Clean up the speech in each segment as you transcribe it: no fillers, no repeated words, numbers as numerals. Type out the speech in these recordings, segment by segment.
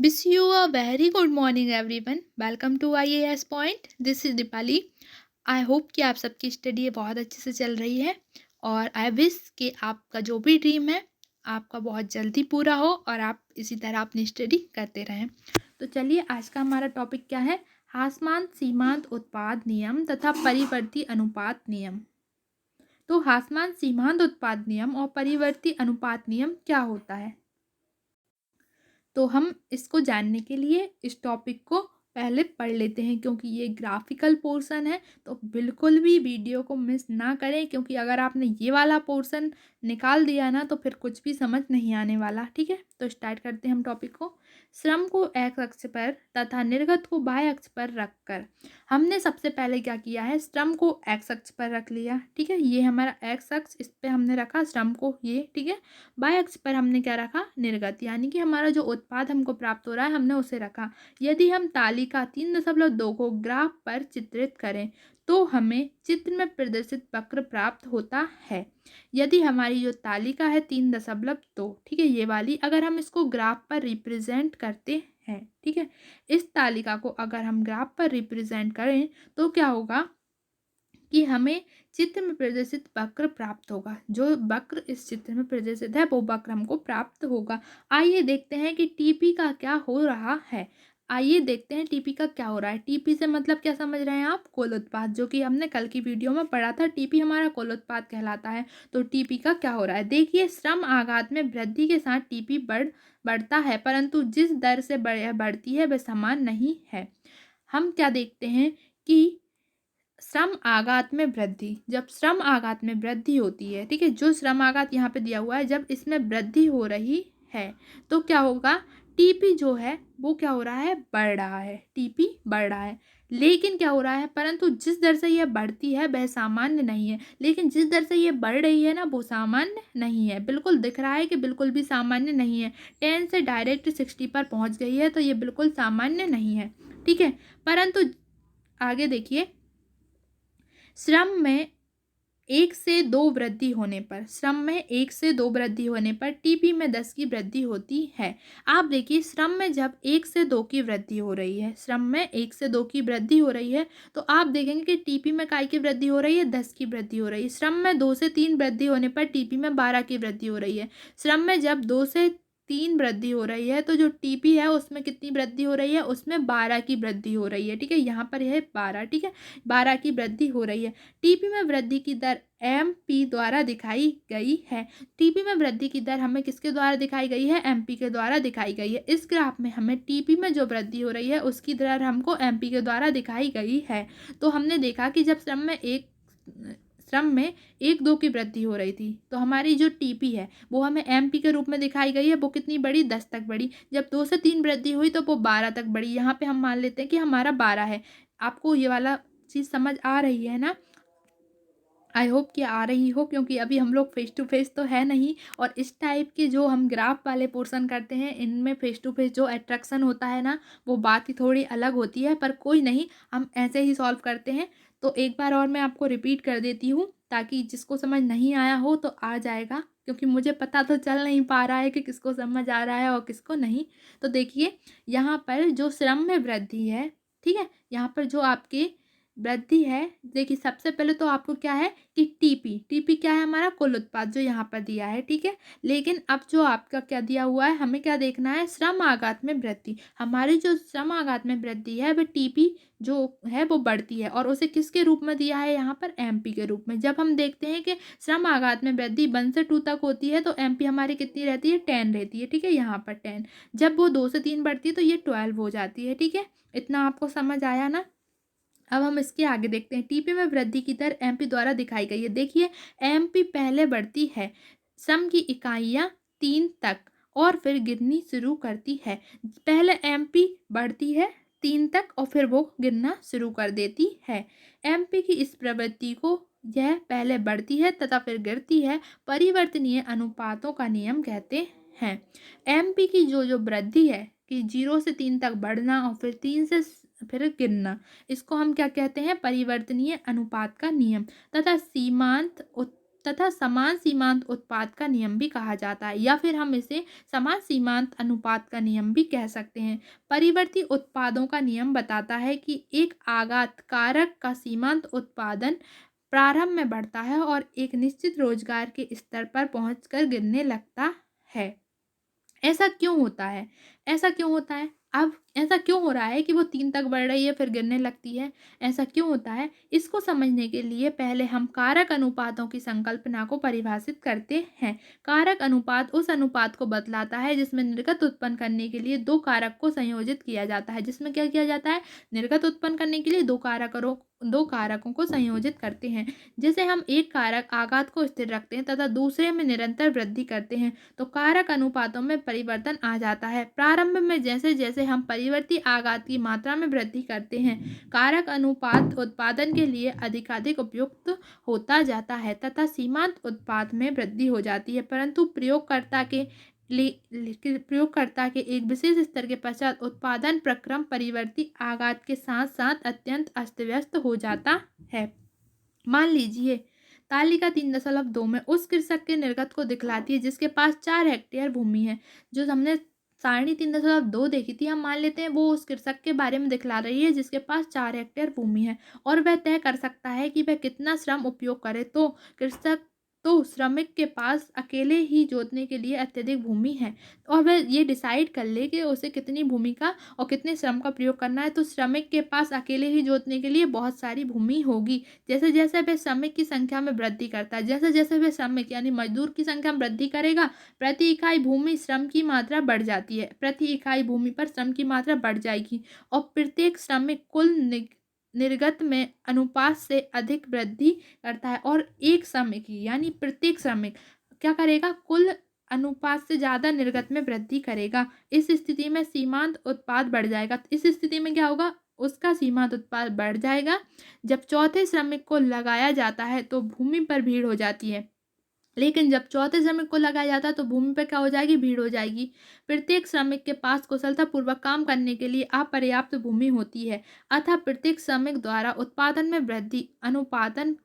Wish you a very good morning everyone. Welcome to IAS Point. This is Deepali. I hope कि आप सबकी study बहुत अच्छे से चल रही है और आई विश कि आपका जो भी ड्रीम है आपका बहुत जल्दी पूरा हो और आप इसी तरह अपनी स्टडी करते रहें. तो चलिए आज का हमारा टॉपिक क्या है. हासमान सीमांत उत्पाद नियम तथा परिवर्ती अनुपात नियम. तो हासमान सीमांत उत्पाद नियम और परिवर्ती अनुपात नियम क्या होता है. तो हम इसको जानने के लिए इस टॉपिक को पहले पढ़ लेते हैं क्योंकि ये ग्राफिकल पोर्शन है. तो बिल्कुल भी वीडियो को मिस ना करें क्योंकि अगर आपने ये वाला पोर्शन निकाल दिया ना तो फिर कुछ भी समझ नहीं आने वाला. ठीक है, तो स्टार्ट करते हैं हम टॉपिक को. श्रम को एक्स अक्ष पर तथा निर्गत को वाई अक्ष पर रखकर हमने सबसे पहले क्या किया है, श्रम को एक्स अक्ष पर रख लिया. ठीक है, ये हमारा एक्स अक्ष, इस पे हमने रखा श्रम को ये. ठीक है, वाई अक्ष पर हमने क्या रखा, निर्गत, यानी कि हमारा जो उत्पाद हमको प्राप्त हो रहा है हमने उसे रखा. यदि हम तालिका 3.2 को ग्राफ पर चित्रित करें तो हमें चित्र में प्रदर्शित वक्र प्राप्त होता है. यदि हमारी जो तालिका है 3.2, ठीक है, ये वाली, अगर हम इसको ग्राफ पर रिप्रेजेंट करते हैं, ठीक है, इस तालिका को अगर हम ग्राफ पर रिप्रेजेंट करें तो क्या होगा कि हमें चित्र में प्रदर्शित वक्र प्राप्त होगा. जो वक्र इस चित्र में प्रदर्शित है वो वक्र हमको प्राप्त होगा. आइए देखते हैं कि टीपी का क्या हो रहा है. आइए देखते हैं टीपी का क्या हो रहा है. टीपी से मतलब क्या समझ रहे हैं आप, कुल उत्पाद, जो कि हमने कल की वीडियो में पढ़ा था. टीपी हमारा कुल उत्पाद कहलाता है. तो टीपी का क्या हो रहा है, देखिए, श्रम आघात में वृद्धि के साथ टीपी बढ़ता है परंतु जिस दर से बढ़ती है वह समान नहीं है. हम क्या देखते हैं कि श्रम आघात में वृद्धि, जब श्रम आघात में वृद्धि होती है, ठीक है, जो श्रम आघात यहाँ पे दिया हुआ है, जब इसमें वृद्धि हो रही है तो क्या होगा, टीपी जो है वो क्या हो रहा है, बढ़ रहा है. टीपी बढ़ रहा है लेकिन क्या हो रहा है, परंतु जिस दर से यह बढ़ती है वह सामान्य नहीं है. लेकिन जिस दर से ये बढ़ रही है ना वो सामान्य नहीं है. बिल्कुल दिख रहा है कि बिल्कुल भी सामान्य नहीं है. 10 से डायरेक्ट 60 पर पहुंच गई है तो ये बिल्कुल सामान्य नहीं है. ठीक है, परंतु आगे देखिए, श्रम में 1 से 2 वृद्धि होने पर, श्रम में 1 से 2 वृद्धि होने पर टीपी में 10 की वृद्धि होती है. आप देखिए, श्रम में जब 1 से 2 की वृद्धि हो रही है, श्रम में 1 से 2 की वृद्धि हो रही है तो आप देखेंगे कि टीपी में काय की वृद्धि हो रही है, 10 की वृद्धि हो रही है. श्रम में 2 से 3 वृद्धि होने पर टीपी में 12 की वृद्धि हो रही है. श्रम में जब 2 से 3 वृद्धि हो रही है तो जो टीपी है उसमें कितनी वृद्धि हो रही है, उसमें 12 की वृद्धि हो रही है. ठीक है, यहाँ पर है 12. ठीक है, 12 की वृद्धि हो रही है. टीपी में वृद्धि की दर एम पी द्वारा दिखाई गई है. टीपी में वृद्धि की दर हमें किसके द्वारा दिखाई गई है, एमपी के द्वारा दिखाई गई है. इस ग्राफ में हमें टीपी में जो वृद्धि हो रही है उसकी दर हमको एमपी के द्वारा दिखाई गई है. तो हमने देखा कि जब श्रम में 1-2 की वृद्धि हो रही थी तो हमारी जो टीपी है वो हमें एमपी के रूप में दिखाई गई है. वो कितनी बड़ी, 10 तक बढ़ी. जब 2 से 3 वृद्धि हुई तो वो 12 तक बढ़ी. यहाँ पे हम मान लेते हैं कि हमारा 12 है. आपको ये वाला चीज़ समझ आ रही है ना. आई होप कि आ रही हो क्योंकि अभी हम लोग फेस टू फेस तो है नहीं और इस टाइप के जो हम ग्राफ वाले पोर्शन करते हैं इनमें फेस टू फेस जो अट्रैक्शन होता है ना वो बात ही थोड़ी अलग होती है. पर कोई नहीं, हम ऐसे ही सॉल्व करते हैं. तो एक बार और मैं आपको रिपीट कर देती हूँ ताकि जिसको समझ नहीं आया हो तो आ जाएगा, क्योंकि मुझे पता तो चल नहीं पा रहा है कि किसको समझ आ रहा है और किसको नहीं. तो देखिए, यहाँ पर जो श्रम में वृद्धि है, ठीक है, यहाँ पर जो आपके वृद्धि है, देखिए सबसे पहले तो आपको क्या है कि टीपी क्या है, हमारा कुल उत्पाद जो यहाँ पर दिया है. ठीक है, लेकिन अब जो आपका क्या दिया हुआ है, हमें क्या देखना है, श्रम आघात में वृद्धि. हमारी जो श्रम आघात में वृद्धि है वह टीपी जो है वो बढ़ती है और उसे किसके रूप में दिया है, यहाँ पर एमपी के रूप में. जब हम देखते हैं कि श्रम आघात में वृद्धि 1 से 2 तक होती है तो एमपी हमारी कितनी रहती है, 10 रहती है. ठीक है, यहाँ पर 10. जब वो 2 से 3 बढ़ती है तो ये 12 हो जाती है. ठीक है, इतना आपको समझ आया ना. अब हम इसके आगे देखते हैं. टीपी में वृद्धि की दर एमपी द्वारा दिखाई गई है. देखिए, एमपी पहले बढ़ती है सम की इकाइयां 3 तक और फिर गिरनी शुरू करती है. पहले एमपी बढ़ती है 3 तक और फिर वो गिरना शुरू कर देती है. एमपी की इस प्रवृत्ति को, यह पहले बढ़ती है तथा फिर गिरती है, परिवर्तनीय अनुपातों का नियम कहते हैं. एमपी की जो वृद्धि है कि 0 से 3 तक बढ़ना और फिर 3 से फिर गिरना, इसको हम क्या कहते हैं, परिवर्तनीय अनुपात का नियम. तथा सीमांत तथा समान सीमांत उत्पाद का नियम भी कहा जाता है, या फिर हम इसे समान सीमांत अनुपात का नियम भी कह सकते हैं। परिवर्ती उत्पादों का नियम बताता है कि एक आघात कारक का सीमांत उत्पादन प्रारंभ में बढ़ता है और एक निश्चित रोजगार के स्तर पर पहुंचकर गिरने लगता है। ऐसा क्यों होता है? ऐसा क्यों होता है? अब ऐसा क्यों हो रहा है कि वो 3 तक बढ़ रही है फिर गिरने लगती है? ऐसा क्यों होता है? इसको समझने के लिए पहले हम कारक अनुपातों की संकल्पना को परिभाषित करते हैं। कारक अनुपात उस अनुपात को बतलाता है जिसमें निर्गत उत्पन्न करने के लिए 2 कारक को संयोजित किया जाता है। जिसमें क्या किया जाता है? निर्गत उत्पन्न करने के लिए 2 कारकों को संयोजित करते हैं। जैसे हम एक कारक आघात को स्थिर रखते हैं तथा दूसरे में निरंतर वृद्धि करते हैं तो कारक अनुपातों में परिवर्तन आ जाता है। प्रारंभ में जैसे जैसे हम परिवर्ती आघात की मात्रा में वृद्धि करते हैं, कारक अनुपात उत्पादन के लिए अधिकाधिक उपयुक्त होता जाता है तथा सीमांत उत्पाद में वृद्धि हो जाती है। परंतु प्रयोगकर्ता के एक विशेष स्तर के पश्चात उत्पादन प्रक्रम परिवर्ती आघात के साथ साथ अत्यंत अस्त व्यस्त हो जाता है। मान लीजिए तालिका 3.2 में उस कृषक के निर्गत को दिखलाती है जिसके पास 4 हेक्टेयर भूमि है। जो हमने सारणी 3.2 देखी थी, हम मान लेते हैं वो उस कृषक के बारे में दिखला रही है जिसके पास 4 हेक्टेयर भूमि है और वह तय कर सकता है कि वह कितना श्रम उपयोग करे। तो श्रमिक के पास अकेले ही जोतने के लिए अत्यधिक भूमि है और वह ये डिसाइड कर ले कि उसे कितनी भूमि का और कितने श्रम का प्रयोग करना है। तो श्रमिक के पास अकेले ही जोतने के लिए बहुत सारी भूमि होगी। जैसे जैसे वह श्रमिक की संख्या में वृद्धि करता है, जैसे जैसे वह श्रमिक यानी मजदूर की संख्या में वृद्धि करेगा, प्रति इकाई भूमि श्रम की मात्रा बढ़ जाती है। प्रति इकाई भूमि पर श्रम की मात्रा बढ़ जाएगी और प्रत्येक श्रमिक कुल निर्गत में अनुपात से अधिक वृद्धि करता है और एक श्रमिक यानी प्रत्येक श्रमिक क्या करेगा? कुल अनुपात से ज़्यादा निर्गत में वृद्धि करेगा। इस स्थिति में सीमांत उत्पाद बढ़ जाएगा। इस स्थिति में क्या होगा? उसका सीमांत उत्पाद बढ़ जाएगा। जब चौथे श्रमिक को लगाया जाता है तो भूमि पर भीड़ हो जाती है, लेकिन जब चौथे श्रमिक को लगाया जाता है तो भूमि पर क्या हो जाएगी? भीड़ हो जाएगी। प्रत्येक श्रमिक के पास कुशलतापूर्वक काम करने के लिए अपर्याप्त भूमि होती है, अतः प्रत्येक श्रमिक द्वारा उत्पादन में वृद्धि अनुपातन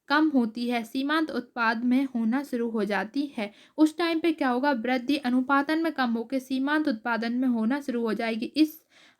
कम होती है, सीमांत उत्पाद में होना शुरू हो जाती है। उस टाइम पे क्या होगा? वृद्धि अनुपातन में कम होकर सीमांत उत्पादन में होना शुरू हो जाएगी।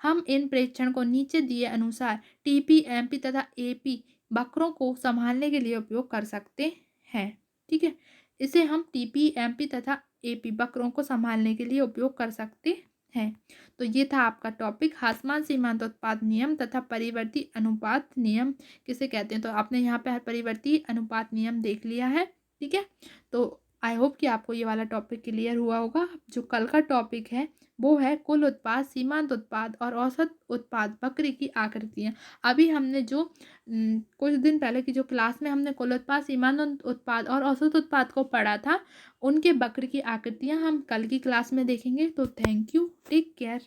हम इन प्रेक्षण को नीचे दिए अनुसार टीपी, एमपी तथा एपी वक्रों को संभालने के लिए उपयोग कर सकते हैं। ठीक है, इसे हम टीपी, एमपी तथा एपी वक्रों को संभालने के लिए उपयोग कर सकते हैं। तो ये था आपका टॉपिक हासमान सीमांत उत्पाद नियम तथा परिवर्ती अनुपात नियम किसे कहते हैं। तो आपने यहाँ पे परिवर्ती अनुपात नियम देख लिया है। ठीक है, तो आई होप कि आपको ये वाला टॉपिक क्लियर हुआ होगा। जो कल का टॉपिक है वो है कुल उत्पाद, सीमांत उत्पाद और औसत उत्पाद वक्र की आकृतियाँ। अभी हमने जो कुछ दिन पहले की जो क्लास में हमने कुल उत्पाद, सीमांत उत्पाद और औसत उत्पाद को पढ़ा था, उनके वक्र की आकृतियाँ हम कल की क्लास में देखेंगे। तो थैंक यू, टेक केयर।